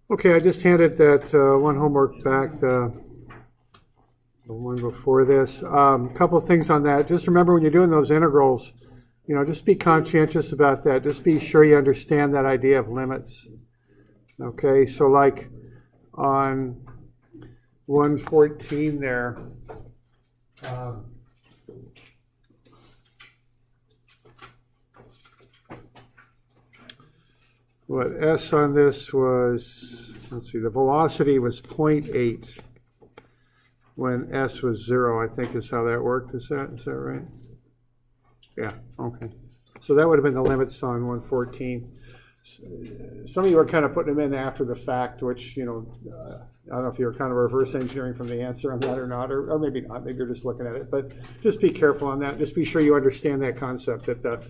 Okay, I just handed that one homework back, the one before this. A couple of things on that. Just remember when you're doing those integrals, just be conscientious about that. Just be sure you understand that idea of limits. Okay, so like on 114 there, what S on this was, let's see, the velocity was 0.8 when S was 0, I think is how that worked. Is that right? Yeah, okay. So that would have been the limits on 114. Some of you are kind of putting them in after the fact, which, I don't know if you're kind of reverse engineering from the answer on that or not, or maybe not. Maybe you're just looking at it. But just be careful on that. Just be sure you understand that concept, that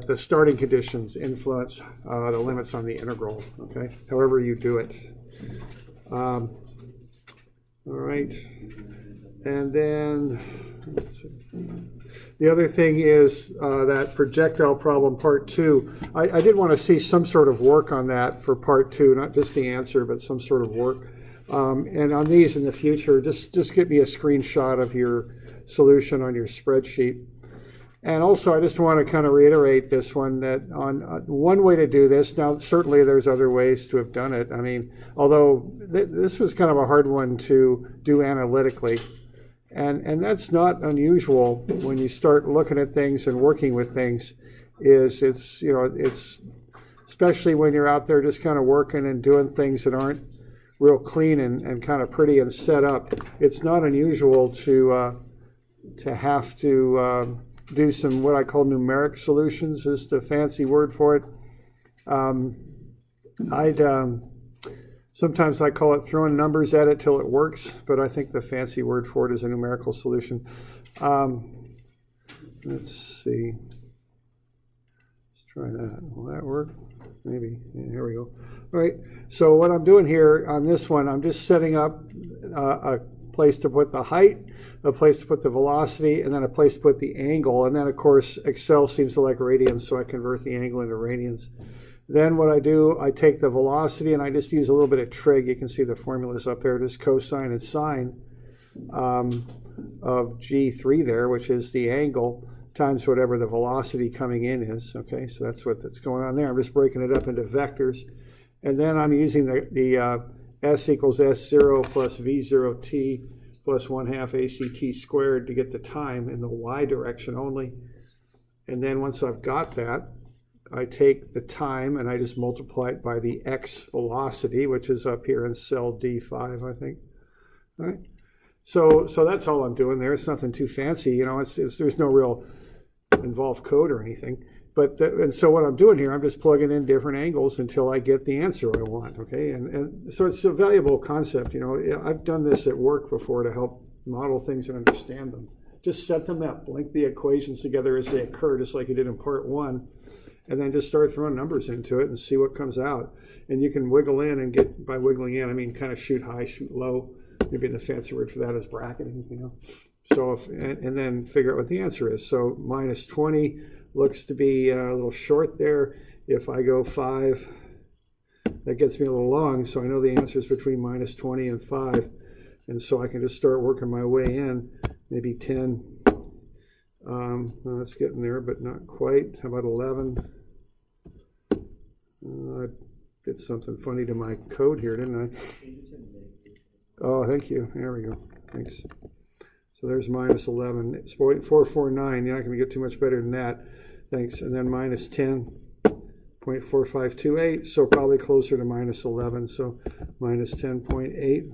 the starting conditions influence the limits on the integral, okay, however you do it. All right. And then, let's see. The other thing is that projectile problem, part 2. I did want to see some sort of work on that for part 2, not just the answer, but some sort of work. And on these in the future, just get me a screenshot of your solution on your spreadsheet. And also, I just want to kind of reiterate this one, that on one way to do this, now certainly there's other ways to have done it. I mean, although this was kind of a hard one to do analytically. And that's not unusual when you start looking at things and working with things. It's especially when you're out there just kind of working and doing things that aren't real clean and kind of pretty and set up. It's not unusual to have to do some what I call numeric solutions, is the fancy word for it. Sometimes I call it throwing numbers at it till it works, but I think the fancy word for it is a numerical solution. Let's see. Let's try that. Will that work? Maybe. Yeah, here we go. All right. So what I'm doing here on this one, I'm just setting up a place to put the height, a place to put the velocity, and then a place to put the angle. And then, of course, Excel seems to like radians, so I convert the angle into radians. Then what I do, I take the velocity and I just use a little bit of trig. You can see the formulas up there, just cosine and sine of G3 there, which is the angle, times whatever the velocity coming in is. Okay, so that's what's going on there. I'm just breaking it up into vectors. And then I'm using the S equals S0 plus V0t plus 1/2 ACT squared to get the time in the Y direction only. And then once I've got that, I take the time and I just multiply it by the x velocity, which is up here in cell D5, I think. All right. So that's all I'm doing there. It's nothing too fancy, there's no real involved code or anything. And so what I'm doing here, I'm just plugging in different angles until I get the answer I want. Okay. And so it's a valuable concept. I've done this at work before to help model things and understand them. Just set them up, link the equations together as they occur, just like you did in part 1. And then just start throwing numbers into it and see what comes out. And you can wiggle in and get, by wiggling in, I mean kind of shoot high, shoot low. Maybe the fancy word for that is bracketing, So and then figure out what the answer is. So minus 20 looks to be a little short there. If I go 5, that gets me a little long. So I know the answer is between minus 20 and 5. And so I can just start working my way in, maybe 10. Well, it's getting there, but not quite. How about 11? I did something funny to my code here, didn't I? Oh, thank you. There we go. Thanks. So there's minus 11. It's 0.449. You're not going to get too much better than that. Thanks. And then minus 10, 0.4528. So probably closer to minus 11. So minus 10.8.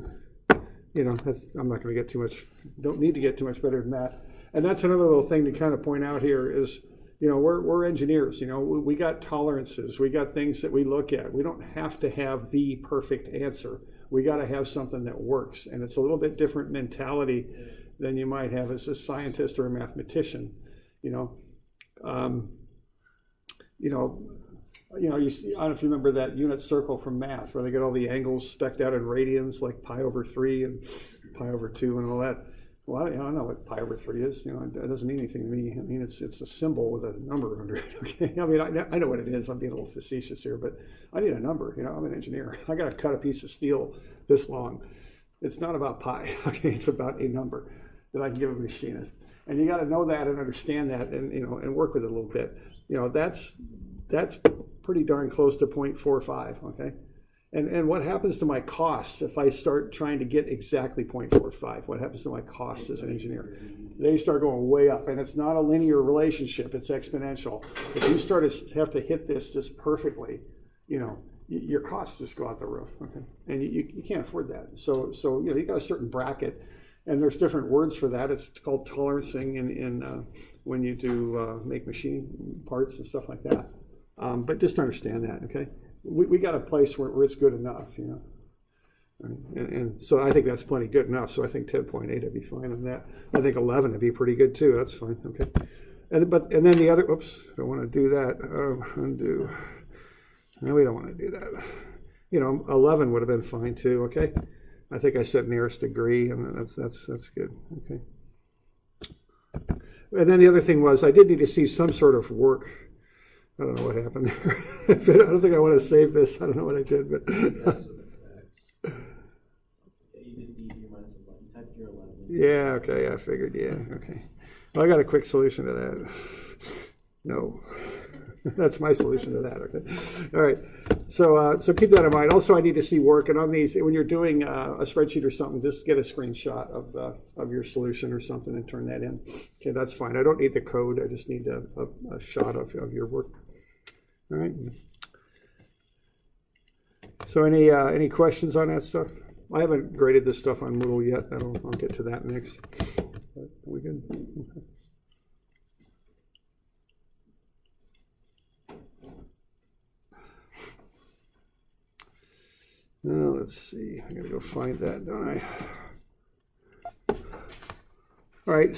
I'm not going to get too much. Don't need to get too much better than that. And that's another little thing to kind of point out here is, we're engineers, we got tolerances, we got things that we look at. We don't have to have the perfect answer. We got to have something that works. And it's a little bit different mentality than you might have as a scientist or a mathematician. You see, I don't know if you remember that unit circle from math where they get all the angles spec'd out in radians, like pi over 3 and pi over 2 and all that. Well, I don't know what pi over 3 is. It doesn't mean anything to me. I mean, it's a symbol with a number under it. Okay. I mean, I know what it is. I'm being a little facetious here, but I need a number. I'm an engineer. I got to cut a piece of steel this long. It's not about pi. Okay. It's about a number that I can give a machinist, and you got to know that and understand that, and and work with it a little bit. That's pretty darn close to 0.45. Okay. And what happens to my costs if I start trying to get exactly 0.45? What happens to my costs as an engineer? They start going way up, and it's not a linear relationship, it's exponential. If you start to have to hit this just perfectly, your costs just go out the roof, okay? And you can't afford that. So you got a certain bracket, and there's different words for that. It's called tolerancing in when you do make machine parts and stuff like that. But just understand that, okay? We got a place where it's good enough, and so I think that's plenty good enough. So I think 10.8 would be fine on that. I think 11 would be pretty good too. That's fine, okay. And then the other, oops, I don't want to do that. Undo. No, we don't want to do that. 11 would have been fine too, okay. I think I said nearest degree, and that's good, okay. And then the other thing was I did need to see some sort of work. I don't know what happened there. I don't think I want to save this. I don't know what I did, but. Yeah, okay, I figured, yeah, okay. Well, I got a quick solution to that. No. That's my solution to that, okay. All right, so keep that in mind. Also, I need to see work, and on these, when you're doing a spreadsheet or something, just get a screenshot of your solution or something and turn that in. Okay, that's fine. I don't need the code. I just need a shot of your work. All right. So any questions on that stuff? I haven't graded this stuff on Moodle yet. I'll get to that next. But we good? Okay. Now let's see. I gotta go find that, don't I? All right.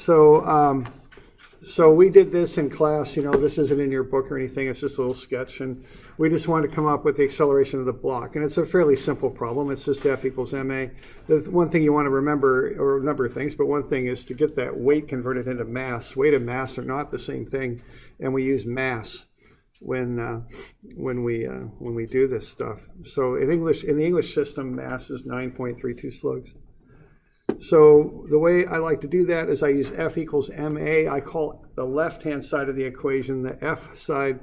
So we did this in class. This isn't in your book or anything. It's just a little sketch, and we just wanted to come up with the acceleration of the block. And it's a fairly simple problem. It's just F equals ma. The one thing you want to remember, or a number of things, but one thing is to get that weight converted into mass. Weight and mass are not the same thing, and we use mass when we do this stuff. So in the English system, mass is 9.32 slugs. So the way I like to do that is I use F equals ma. I call the left-hand side of the equation the F side,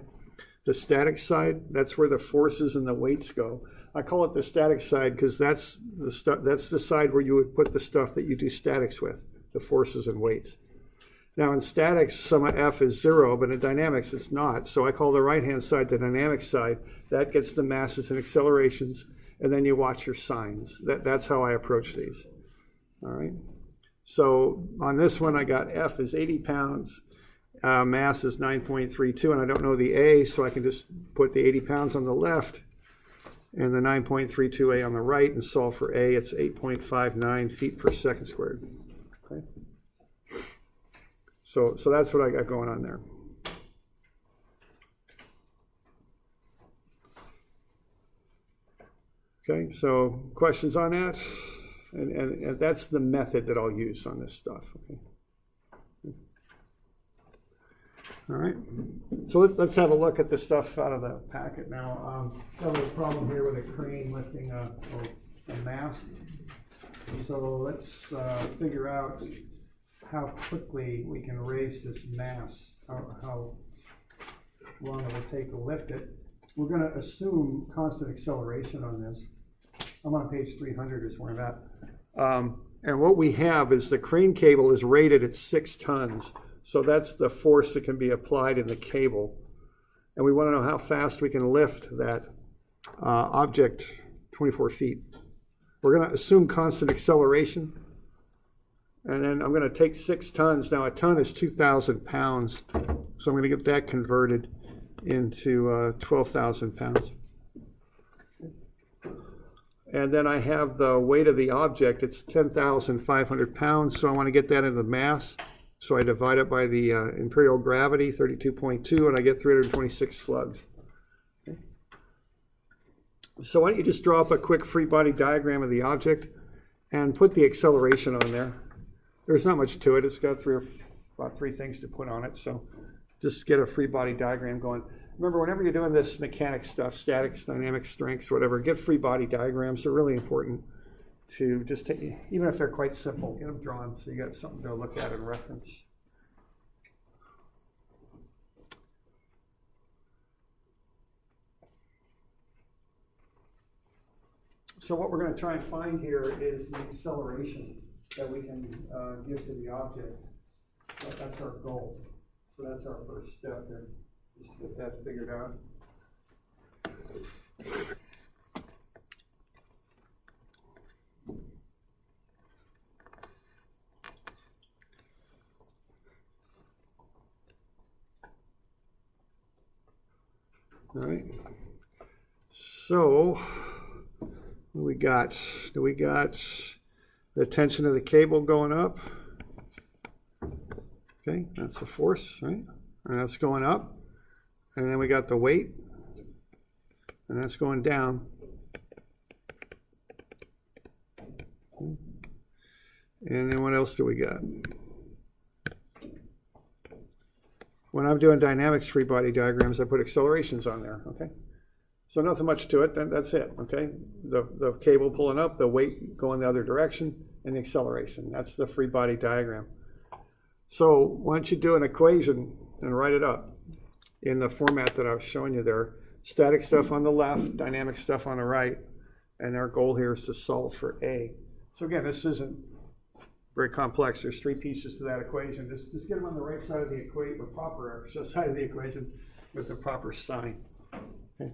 the static side. That's where the forces and the weights go. I call it the static side because that's the side where you would put the stuff that you do statics with, the forces and weights. Now in statics, sum of F is 0, but in dynamics it's not. So I call the right-hand side the dynamic side. That gets the masses and accelerations, and then you watch your signs. That's how I approach these. All right. So on this one, I got F is 80 pounds, mass is 9.32, and I don't know the A, so I can just put the 80 pounds on the left and the 9.32A on the right and solve for A. It's 8.59 feet per second squared. Okay. So that's what I got going on there. Okay, so questions on that? And that's the method that I'll use on this stuff. Okay. All right. So let's have a look at the stuff out of the packet now. Got a little problem here with a crane lifting a mass. So let's figure out how quickly we can raise this mass, how long it will take to lift it. We're going to assume constant acceleration on this. I'm on page 300 is where I'm at. And what we have is the crane cable is rated at 6 tons. So that's the force that can be applied in the cable. And we want to know how fast we can lift that object 24 feet. We're going to assume constant acceleration. And then I'm going to take 6 tons. Now a ton is 2,000 pounds. So I'm going to get that converted into 12,000 pounds. And then I have the weight of the object. It's 10,500 pounds. So I want to get that into mass. So I divide it by the imperial gravity, 32.2, and I get 326 slugs. Okay. So why don't you just draw up a quick free body diagram of the object and put the acceleration on there. there's not much to it. It's got about three things to put on it. So just get a free body diagram going. Remember, whenever you're doing this mechanics stuff, statics, dynamics, strengths, whatever, get free body diagrams. They're really important to just take, even if they're quite simple, get them drawn so you got something to look at and reference. So what we're going to try and find here is the acceleration that we can give to the object. So that's our goal. So that's our first step there. Just get that figured out. All right. So what do we got? We got the tension of the cable going up. Okay, that's the force, right? And that's going up. And then we got the weight. And that's going down. And then what else do we got? When I'm doing dynamics free body diagrams, I put accelerations on there, okay? So nothing much to it, that's it, okay? The cable pulling up, the weight going the other direction, and the acceleration. That's the free body diagram. So why don't you do an equation and write it up in the format that I was showing you there. Static stuff on the left, dynamic stuff on the right, and our goal here is to solve for A. So again, this isn't very complex. There's three pieces to that equation. Just get them on the right side of the equation, or proper side of the equation with the proper sign. Okay.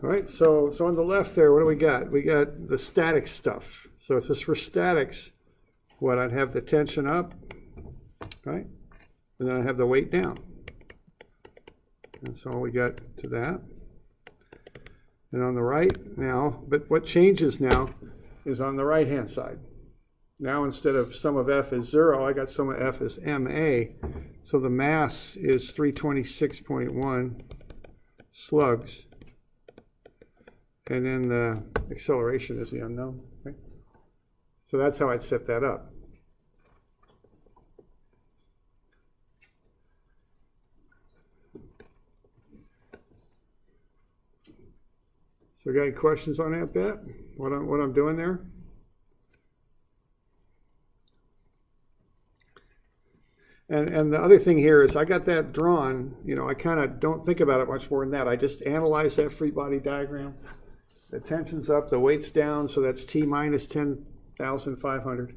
All right, so on the left there, what do we got? We got the static stuff. So if this for statics, what I'd have the tension up, right? And then I have the weight down. That's all we got to that. And on the right now, but what changes now is on the right-hand side. Now instead of sum of F is 0, I got sum of F as MA. So the mass is 326.1 slugs. And then the acceleration is the unknown. Right? So that's how I'd set that up. So got any questions on that bit? What I'm doing there? And the other thing here is I got that drawn, you know, I kind of don't think about it much more than that. I just analyze that free body diagram. The tension's up, the weight's down, so that's T minus 10,500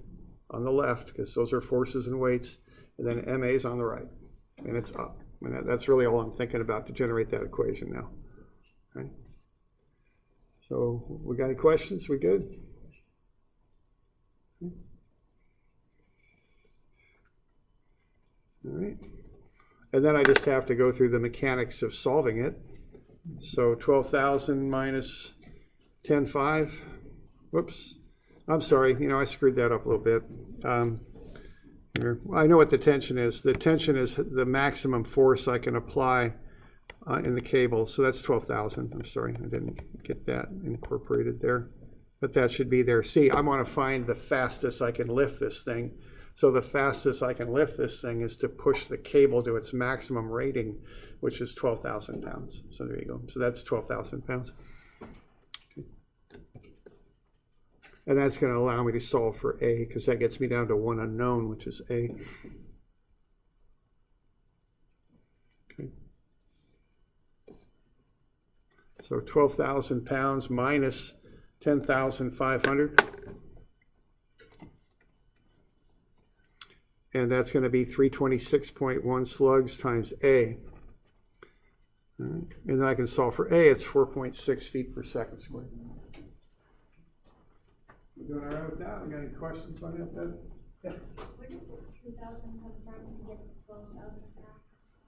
on the left, because those are forces and weights, and then MA's on the right, and it's up. And that's really all I'm thinking about to generate that equation now. Okay. So we got any questions? We good? All right. And then I just have to go through the mechanics of solving it. So 12,000 minus 10.5. Whoops. I'm sorry, I screwed that up a little bit. Here. I know what the tension is. The tension is the maximum force I can apply in the cable. So that's 12,000. I'm sorry, I didn't get that incorporated there. But that should be there. See, I want to find the fastest I can lift this thing. So the fastest I can lift this thing is to push the cable to its maximum rating, which is 12,000 pounds. So there you go. So that's 12,000 pounds. Okay. And that's going to allow me to solve for A, because that gets me down to one unknown, which is A. Okay. So 12,000 pounds minus 10,500. And that's going to be 326.1 slugs times A. Right. And then I can solve for A. It's 4.6 feet per second squared. You doing all right with that? Got any questions on that then? Yeah. Where did the 2,000 come from to get the 12,000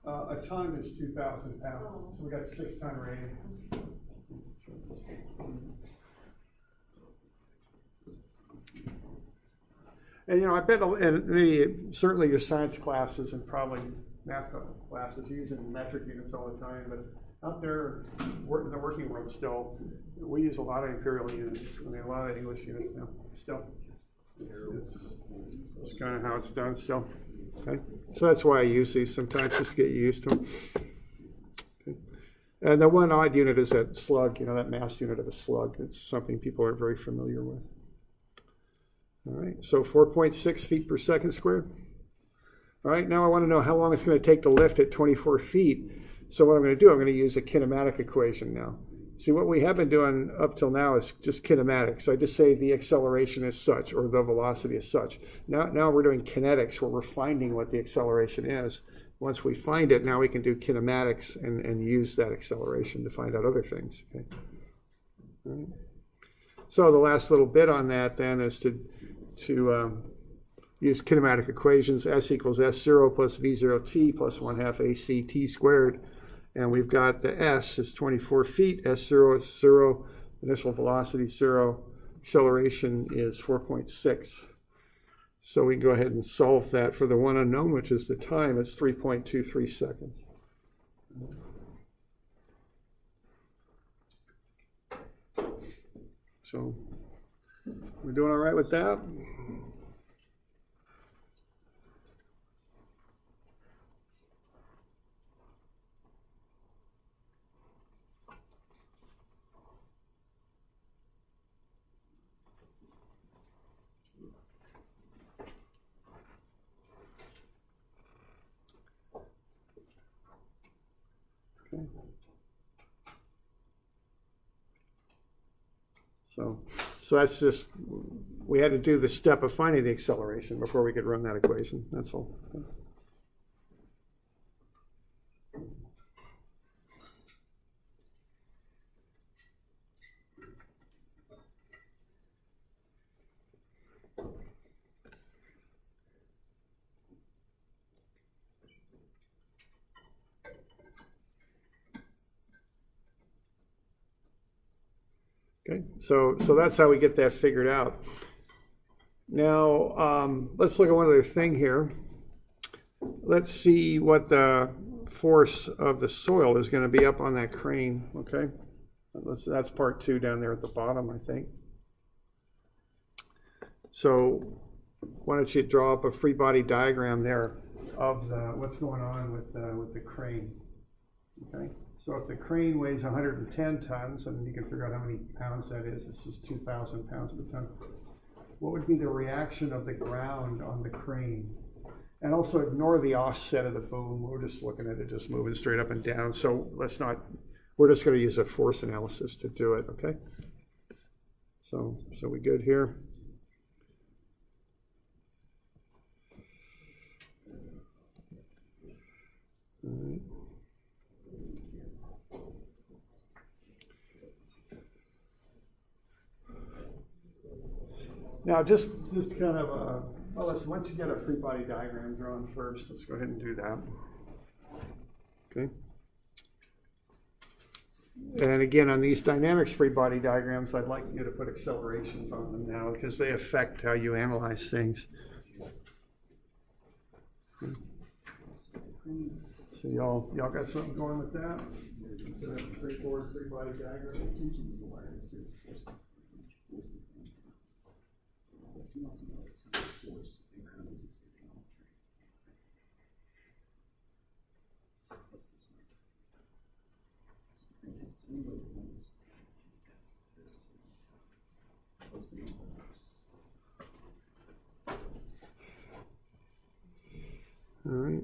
back? A ton is 2,000 pounds. So we got 6-ton rating. And I bet, and maybe certainly your science classes and probably math classes using metric units all the time, but out there in the working world still, we use a lot of imperial units. I mean, a lot of English units now. Still, it's kind of how it's done still. Okay, so that's why I use these sometimes, just to get you used to them. Okay. And the one odd unit is that slug. That mass unit of a slug. It's something people aren't very familiar with. All right, so 4.6 feet per second squared. All right, now I want to know how long it's going to take to lift at 24 feet. So what I'm going to do, I'm going to use a kinematic equation now. See, what we have been doing up till now is just kinematics. So I just say the acceleration is such, or the velocity is such. Now we're doing kinetics, where we're finding what the acceleration is. Once we find it, now we can do kinematics and use that acceleration to find out other things. Okay. All right. So the last little bit on that then is to use kinematic equations. S equals S0 plus V0t plus 1/2 AC t squared. And we've got the S is 24 feet. S0 is 0. Initial velocity 0. Acceleration is 4.6. So we can go ahead and solve that for the one unknown, which is the time. It's 3.23 seconds. So we're doing all right with that? Okay. So that's just, we had to do the step of finding the acceleration before we could run that equation. That's all. Okay, so that's how we get that figured out. Now, let's look at one other thing here. Let's see what the force of the soil is going to be up on that crane, okay? That's part 2 down there at the bottom, I think. So why don't you draw up a free body diagram there of what's going on with the crane, okay? So if the crane weighs 110 tons, and you can figure out how many pounds that is, it's just 2,000 pounds per ton. What would be the reaction of the ground on the crane? And also ignore the offset of the boom. We're just looking at it just moving straight up and down. So let's not, we're just going to use a force analysis to do it, okay? So we good here? All right. Now, just kind of, well, let's, once you get a free body diagram drawn first, let's go ahead and do that. Okay. And again, on these dynamics free body diagrams, I'd like you to put accelerations on them now because they affect how you analyze things. So y'all got something going with that? Straightforward free body diagram. All right.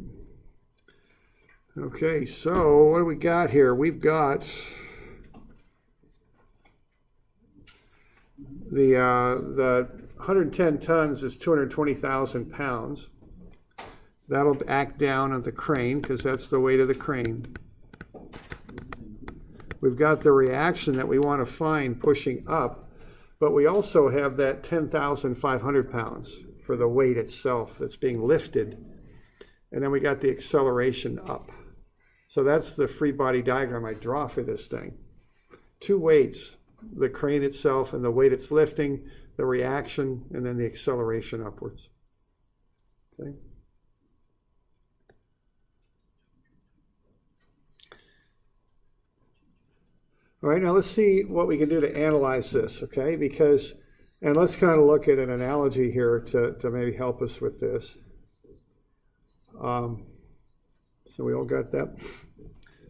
Okay, so what do we got here? We've got the 110 tons is 220,000 pounds. That'll act down on the crane because that's the weight of the crane. We've got the reaction that we want to find pushing up, but we also have that 10,500 pounds for the weight itself that's being lifted. And then we got the acceleration up. So that's the free body diagram I draw for this thing. Two weights, the crane itself and the weight it's lifting, the reaction, and then the acceleration upwards. Okay. All right, now let's see what we can do to analyze this, okay? Because, and let's kind of look at an analogy here to maybe help us with this. So we all got that.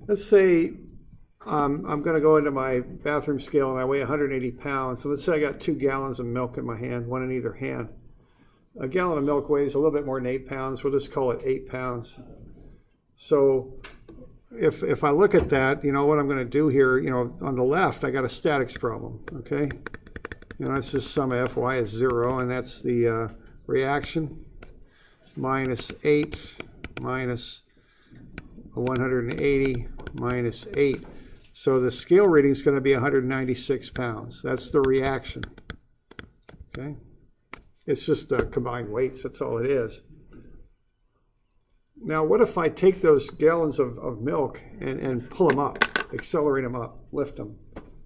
Let's say I'm going to go into my bathroom scale and I weigh 180 pounds. So let's say I got 2 gallons of milk in my hand, one in either hand. A gallon of milk weighs a little bit more than 8 pounds. We'll just call it 8 pounds. So if I look at that, you know, what I'm going to do here, you know, on the left, I got a statics problem, okay? You know, that's just sum of Fy is 0, and that's the reaction. Minus 8 minus 180 minus 8. So the scale reading is going to be 196 pounds. That's the reaction. Okay? It's just combined weights. That's all it is. Now, what if I take those gallons of milk and pull them up, accelerate them up, lift them?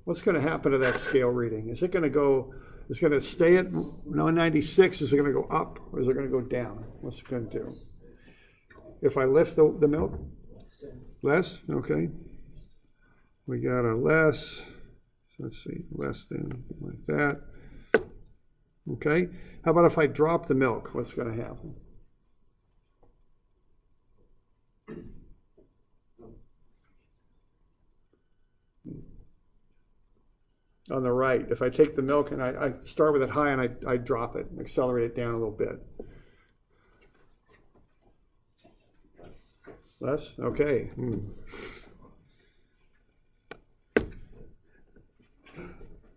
What's going to happen to that scale reading? Is it going to go, is it going to stay at 196? Is it going to go up or is it going to go down? What's it going to do? If I lift the milk? Less? Okay. We got a less. So let's see, less than like that. Okay. How about if I drop the milk? What's going to happen? On the right, if I take the milk and I start with it high and I drop it, accelerate it down a little bit. Less? Okay.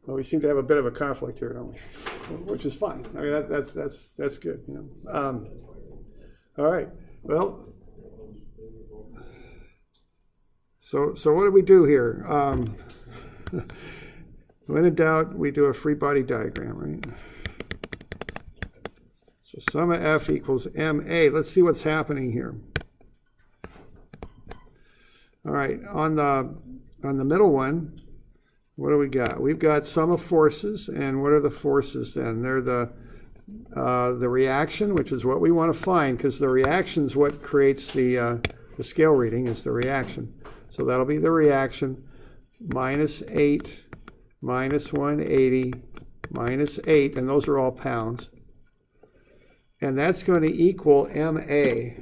Well, we seem to have a bit of a conflict here, don't we? Which is fine. I mean, that's good. You know? All right. Well, so what do we do here? When in doubt, we do a free body diagram, right? So sum of F equals MA. Let's see what's happening here. All right, on the middle one, what do we got? We've got sum of forces, and what are the forces then? They're the reaction, which is what we want to find, because the reaction is what creates the scale reading is the reaction. So that'll be the reaction, minus 8, minus 180, minus 8, and those are all pounds. And that's going to equal MA,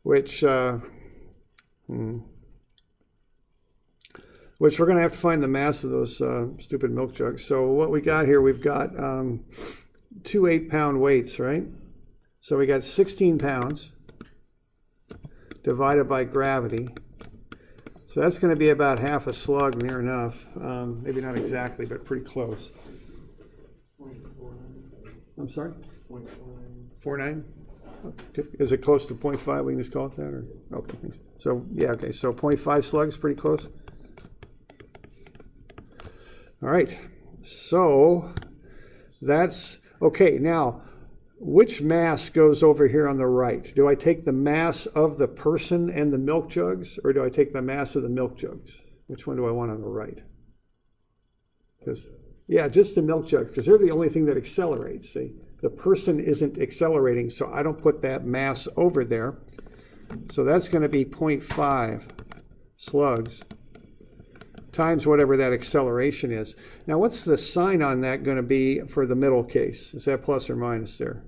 which we're going to have to find the mass of those stupid milk jugs. So what we got here, we've got 2 8-pound weights, right? So we got 16 pounds divided by gravity. So that's going to be about half a slug, near enough. Maybe not exactly, but pretty close. I'm sorry? 0.49? Okay. Is it close to 0.5? We can just call it that? Or okay. So, yeah, okay. So 0.5 slugs, pretty close. All right. So that's, okay. Now, which mass goes over here on the right? Do I take the mass of the person and the milk jugs, or do I take the mass of the milk jugs? Which one do I want on the right? Because, yeah, just the milk jugs, because they're the only thing that accelerates, see? The person isn't accelerating, so I don't put that mass over there. So that's going to be 0.5 slugs times whatever that acceleration is. Now, what's the sign on that going to be for the middle case? Is that plus or minus there?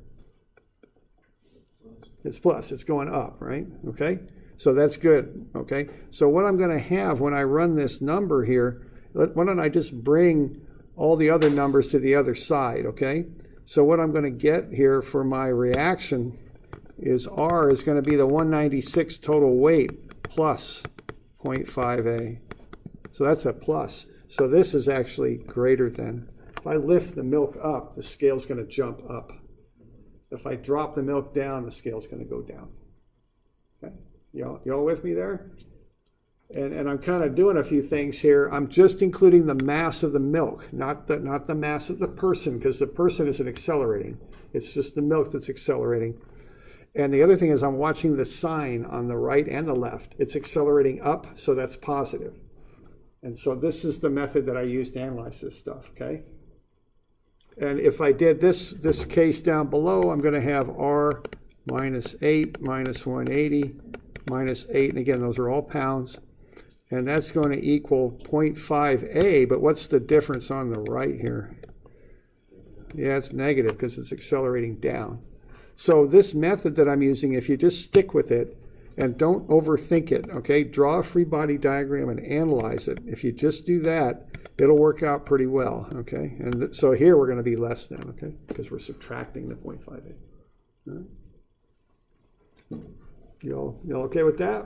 It's plus. It's going up, right? Okay. So that's good. Okay. So what I'm going to have when I run this number here, why don't I just bring all the other numbers to the other side, okay? So what I'm going to get here for my reaction is R is going to be the 196 total weight plus 0.5A. So that's a plus. So this is actually greater than. If I lift the milk up, the scale's going to jump up. If I drop the milk down, the scale's going to go down. Okay, you all with me there? And I'm kind of doing a few things here. I'm just including the mass of the milk, not the mass of the person, because the person isn't accelerating. It's just the milk that's accelerating. And the other thing is I'm watching the sign on the right and the left. It's accelerating up, so that's positive. And so this is the method that I use to analyze this stuff, okay? And if I did this case down below, I'm going to have R minus 8 minus 180 minus 8. And again, those are all pounds. And that's going to equal 0.5A. But what's the difference on the right here? Yeah, it's negative because it's accelerating down. So this method that I'm using, if you just stick with it, and don't overthink it, okay? Draw a free body diagram and analyze it. If you just do that, it'll work out pretty well, okay? And so here we're going to be less than, okay? Because we're subtracting the 0.58. All right? You all okay with that?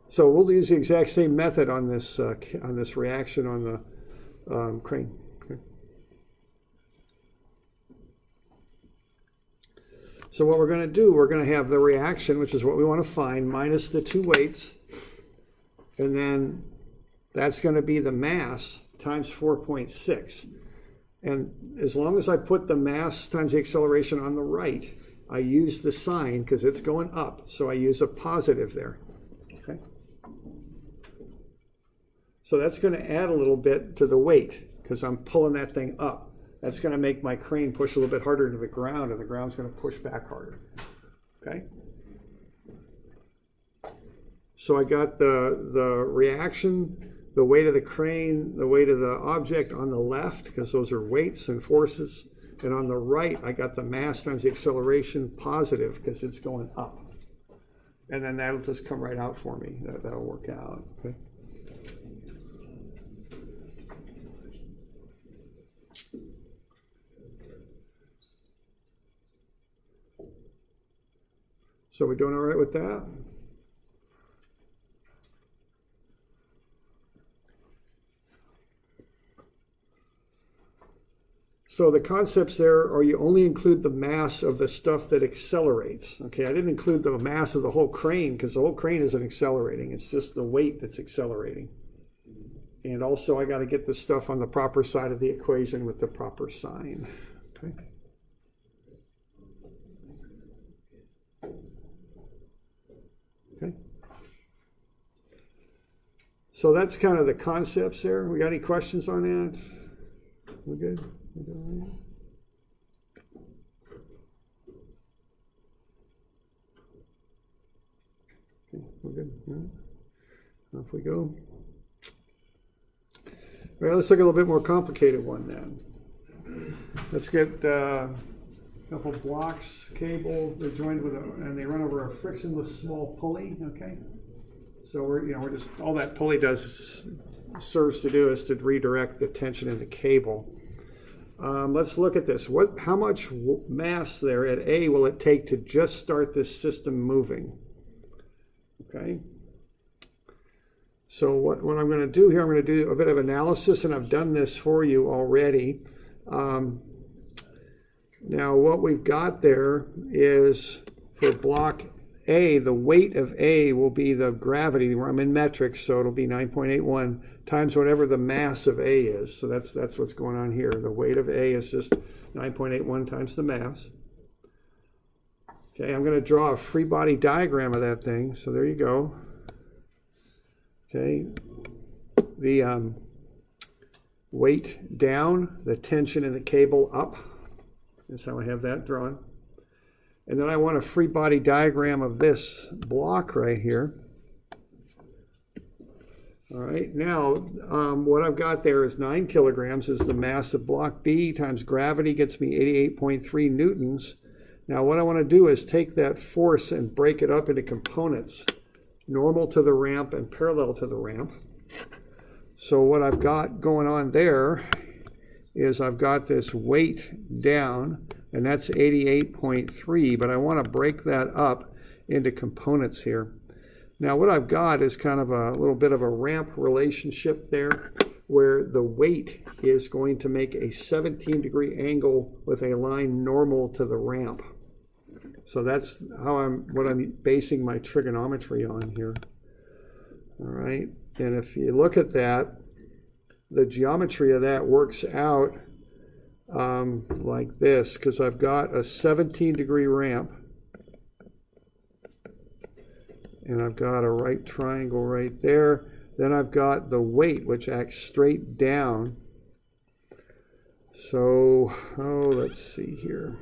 So we'll use the exact same method on this reaction on the crane. Okay? So what we're going to do, we're going to have the reaction, which is what we want to find, minus the two weights. And then that's going to be the mass times 4.6. And as long as I put the mass times the acceleration on the right, I use the sign because it's going up. So I use a positive there. Okay. So that's going to add a little bit to the weight because I'm pulling that thing up. That's going to make my crane push a little bit harder into the ground, and the ground's going to push back harder. Okay? So I got the reaction, the weight of the crane, the weight of the object on the left, because those are weights and forces. And on the right, I got the mass times the acceleration positive, because it's going up. And then that'll just come right out for me. That'll work out. Okay? So we doing all right with that? So the concepts there are you only include the mass of the stuff that accelerates. Okay, I didn't include the mass of the whole crane because the whole crane isn't accelerating. It's just the weight that's accelerating. And also I got to get the stuff on the proper side of the equation with the proper sign. Okay. Okay. So that's kind of the concepts there. We got any questions on that? We good? We good on that? Okay, we're good. All right. Off we go. All right, let's look at a little bit more complicated one then. Let's get a couple blocks, cable, they're joined with and they run over a frictionless small pulley, okay? So we're just, all that pulley serves to do is to redirect the tension in the cable. Let's look at this. How much mass there at A will it take to just start this system moving? Okay. So what I'm going to do here, I'm going to do a bit of analysis, and I've done this for you already. Now what we've got there is for block A, the weight of A will be the gravity. I'm in metrics, so it'll be 9.81 times whatever the mass of A is. So that's what's going on here. The weight of A is just 9.81 times the mass. Okay, I'm going to draw a free body diagram of that thing. So there you go. Okay, the weight down, the tension in the cable up. That's how I have that drawn. And then I want a free body diagram of this block right here. All right, now what I've got there is 9 kilograms is the mass of block B times gravity gets me 88.3 newtons. Now what I want to do is take that force and break it up into components, normal to the ramp and parallel to the ramp. So what I've got going on there is I've got this weight down, and that's 88.3, but I want to break that up into components here. Now what I've got is kind of a little bit of a ramp relationship there, where the weight is going to make a 17-degree angle with a line normal to the ramp. So that's how what I'm basing my trigonometry on here. All right, and if you look at that, the geometry of that works out like this, because I've got a 17-degree ramp, and I've got a right triangle right there. Then I've got the weight, which acts straight down. So, let's see here.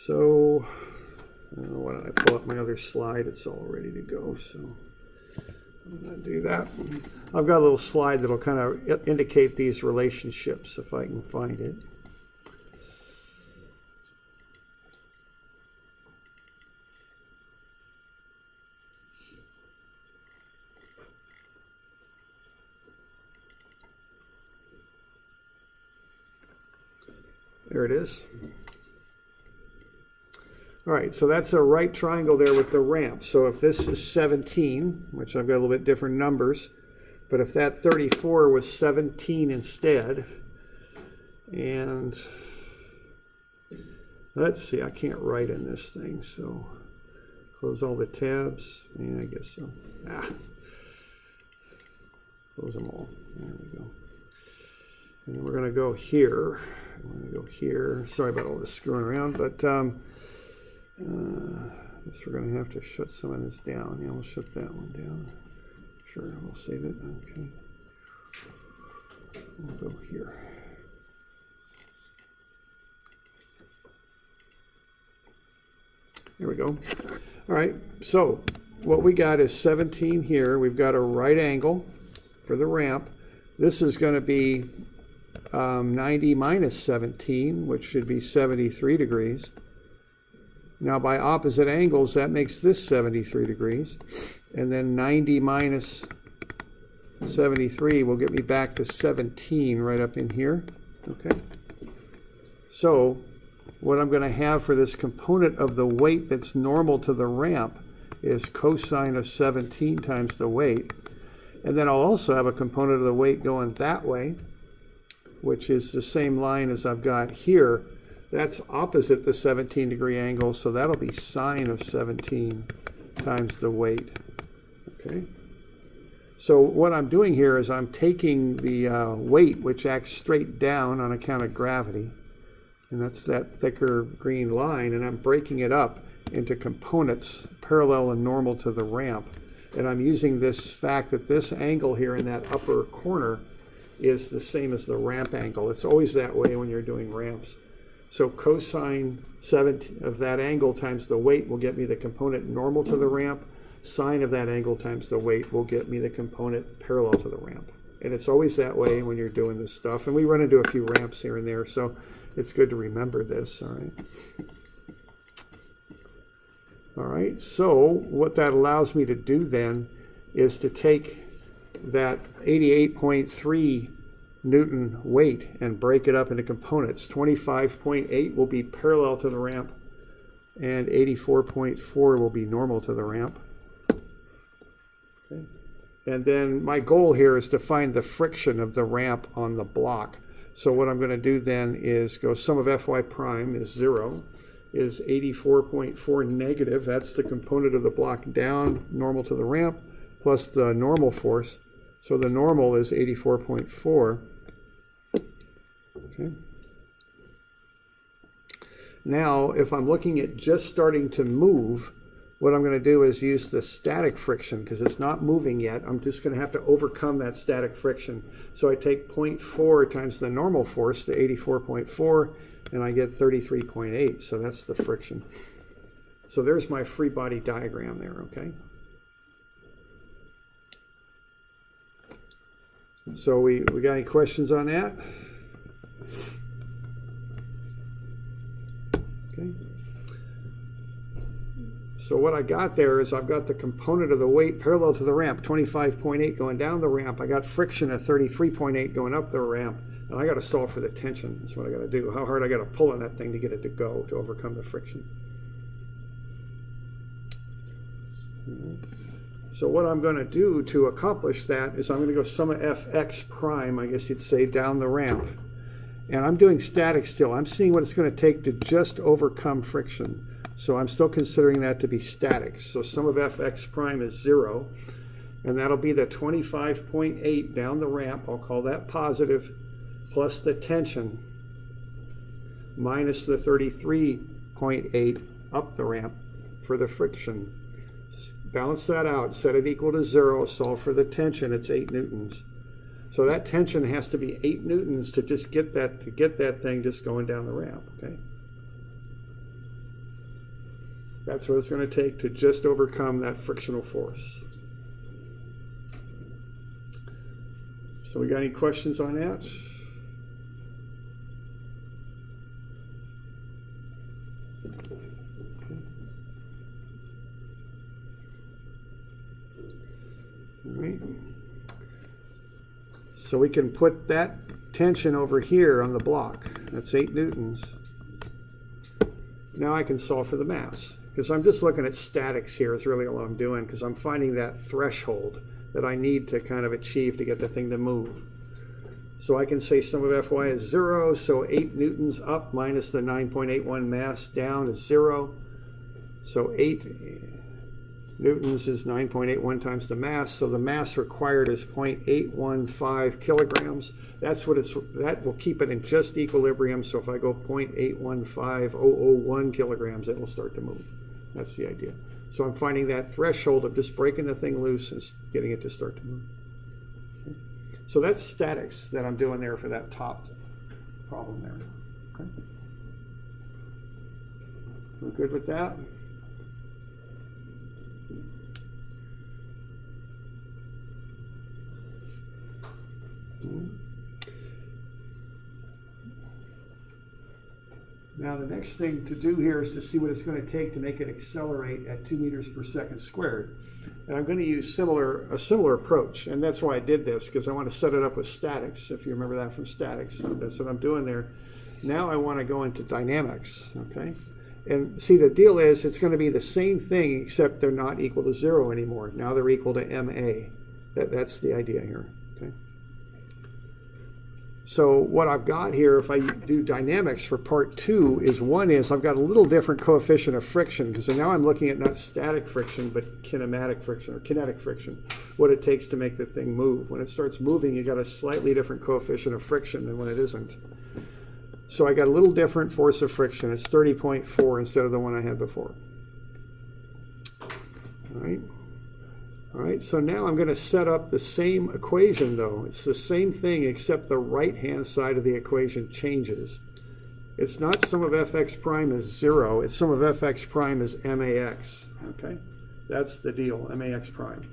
So, why don't I pull up my other slide? It's all ready to go. So I'm going to do that. I've got a little slide that'll kind of indicate these relationships if I can find it. There it is. All right, so that's a right triangle there with the ramp. So if this is 17, which I've got a little bit different numbers, but if that 34 was 17 instead, and let's see, I can't write in this thing, so close all the tabs. Yeah, I guess so. Close them all. There we go. And then we're going to go here. I'm going to go here. Sorry about all this screwing around, but I guess we're going to have to shut some of this down. Yeah, we'll shut that one down. Sure, we'll save it. Okay. We'll go here. There we go. All right, so what we got is 17 here. We've got a right angle for the ramp. This is going to be 90 minus 17, which should be 73 degrees. Now by opposite angles, that makes this 73 degrees. And then 90 minus 73 will get me back to 17 right up in here. Okay. So what I'm going to have for this component of the weight that's normal to the ramp is cosine of 17 times the weight. And then I'll also have a component of the weight going that way, which is the same line as I've got here. That's opposite the 17-degree angle, so that'll be sine of 17 times the weight. Okay. So what I'm doing here is I'm taking the weight, which acts straight down on account of gravity, and that's that thicker green line, and I'm breaking it up into components parallel and normal to the ramp. And I'm using this fact that this angle here in that upper corner is the same as the ramp angle. It's always that way when you're doing ramps. So cosine 17 of that angle times the weight will get me the component normal to the ramp. Sine of that angle times the weight will get me the component parallel to the ramp. And it's always that way when you're doing this stuff. And we run into a few ramps here and there, so it's good to remember this, all right? All right, so what that allows me to do then is to take that 88.3 Newton weight and break it up into components. 25.8 will be parallel to the ramp, and 84.4 will be normal to the ramp. Okay. And then my goal here is to find the friction of the ramp on the block. So what I'm going to do then is go sum of Fy prime is 0, is 84.4 negative. That's the component of the block down, normal to the ramp, plus the normal force. So the normal is 84.4. Okay. Now, if I'm looking at just starting to move, what I'm going to do is use the static friction because it's not moving yet. I'm just going to have to overcome that static friction. So I take 0.4 times the normal force to 84.4, and I get 33.8. So that's the friction. So there's my free body diagram there, okay? So we got any questions on that? Okay. So what I got there is I've got the component of the weight parallel to the ramp, 25.8 going down the ramp. I got friction at 33.8 going up the ramp, and I got to solve for the tension. That's what I got to do. How hard I got to pull on that thing to get it to go, to overcome the friction. So what I'm going to do to accomplish that is I'm going to go sum of fx prime, I guess you'd say, down the ramp. And I'm doing static still. I'm seeing what it's going to take to just overcome friction. So I'm still considering that to be static. So sum of fx prime is 0. And that'll be the 25.8 down the ramp. I'll call that positive, plus the tension, minus the 33.8 up the ramp for the friction. Balance that out, set it equal to 0, solve for the tension, it's 8 newtons. So that tension has to be 8 newtons to just get that thing just going down the ramp, okay? That's what it's going to take to just overcome that frictional force. So we got any questions on that? All right. So we can put that tension over here on the block. That's 8 newtons. Now I can solve for the mass, because I'm just looking at statics here is really all I'm doing, because I'm finding that threshold that I need to kind of achieve to get the thing to move. So I can say sum of Fy is 0, so 8 newtons up minus the 9.81 mass down is 0. So 8 newtons is 9.81 times the mass, so the mass required is 0.815 kilograms. That's what that will keep it in just equilibrium. So if I go 0.815001 kilograms, it will start to move. That's the idea. So I'm finding that threshold of just breaking the thing loose and getting it to start to move. Okay. So that's statics that I'm doing there for that top problem there. Okay. We're good with that? Now the next thing to do here is to see what it's going to take to make it accelerate at 2 meters per second squared. And I'm going to use a similar approach, and that's why I did this, because I want to set it up with statics, if you remember that from statics. So that's what I'm doing there. Now I want to go into dynamics, okay? And see, the deal is it's going to be the same thing, except they're not equal to 0 anymore. Now they're equal to MA. That's the idea here, okay? So what I've got here, if I do dynamics for part 2, is I've got a little different coefficient of friction, because now I'm looking at not static friction, but kinematic friction, or kinetic friction, what it takes to make the thing move. When it starts moving, you got a slightly different coefficient of friction than when it isn't. So I got a little different force of friction. It's 30.4 instead of the one I had before. All right. All right, so now I'm going to set up the same equation, though. It's the same thing, except the right-hand side of the equation changes. It's not sum of fx prime is 0. It's sum of fx prime is max. Okay, that's the deal, max prime.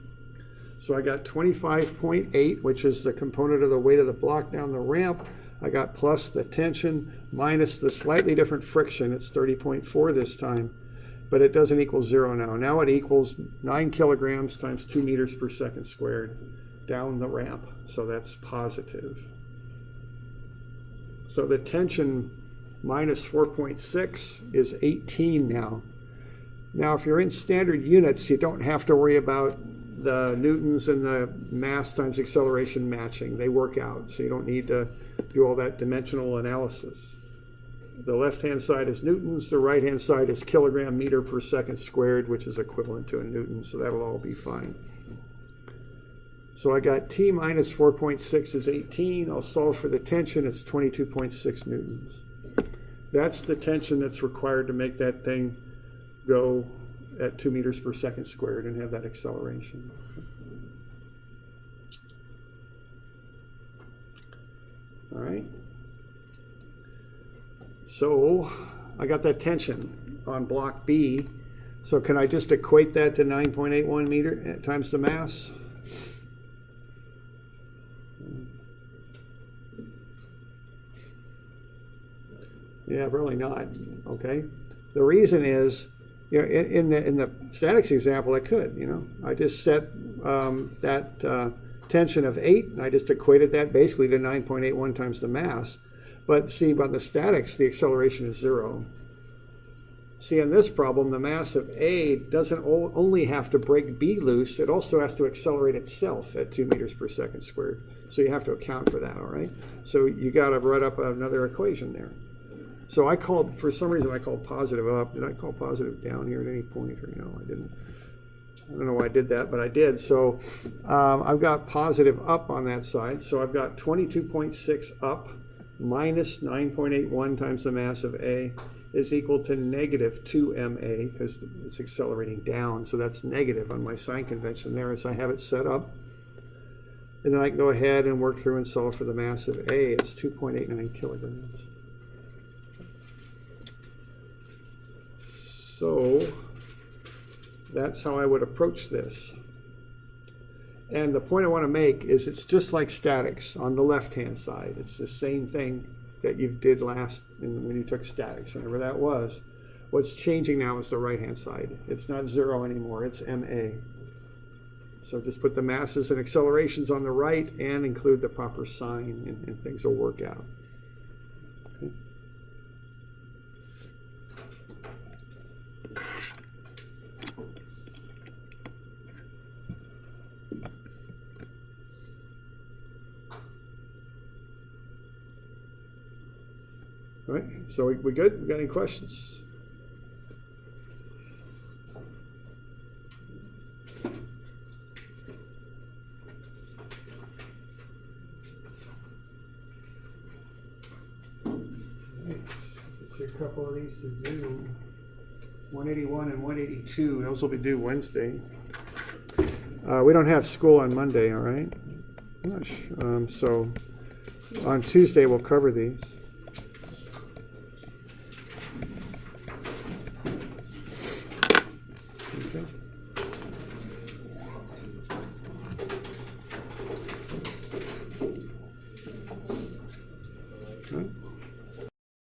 So I got 25.8, which is the component of the weight of the block down the ramp. I got plus the tension minus the slightly different friction. It's 30.4 this time. But it doesn't equal 0 now. Now it equals 9 kilograms times 2 meters per second squared down the ramp. So that's positive. So the tension minus 4.6 is 18 now. Now if you're in standard units, you don't have to worry about the newtons and the mass times acceleration matching. They work out, so you don't need to do all that dimensional analysis. The left-hand side is newtons, the right-hand side is kilogram meter per second squared, which is equivalent to a newton, so that'll all be fine. So I got T minus 4.6 is 18. I'll solve for the tension. It's 22.6 newtons. That's the tension that's required to make that thing go at 2 meters per second squared and have that acceleration. All right. So I got that tension on block B. So can I just equate that to 9.81 meter times the mass? Yeah, really not. Okay. The reason is, you know, in the statics example, I could. You know, I just set that tension of 8, and I just equated that basically to 9.81 times the mass. But see, on the statics, the acceleration is 0. See, in this problem, the mass of A doesn't only have to break B loose, it also has to accelerate itself at 2 meters per second squared. So you have to account for that, all right? So you got to write up another equation there. So I called, for some reason, I called positive up. Did I call positive down here at any point? Or no, I didn't. I don't know why I did that, but I did. So I've got positive up on that side. So I've got 22.6 up minus 9.81 times the mass of A is equal to negative 2 ma, because it's accelerating down. So that's negative on my sign convention there as I have it set up. And then I can go ahead and work through and solve for the mass of A. It's 2.89 kilograms. So that's how I would approach this. And the point I want to make is it's just like statics on the left-hand side. It's the same thing that you did last when you took statics, whenever that was. What's changing now is the right-hand side. It's not 0 anymore, it's ma. So just put the masses and accelerations on the right and include the proper sign, and things will work out. Okay. All right, so we good? We got any questions? Get a couple of these to do. 181 and 182, those will be due Wednesday. We don't have school on Monday, all right? So on Tuesday we'll cover these. Okay.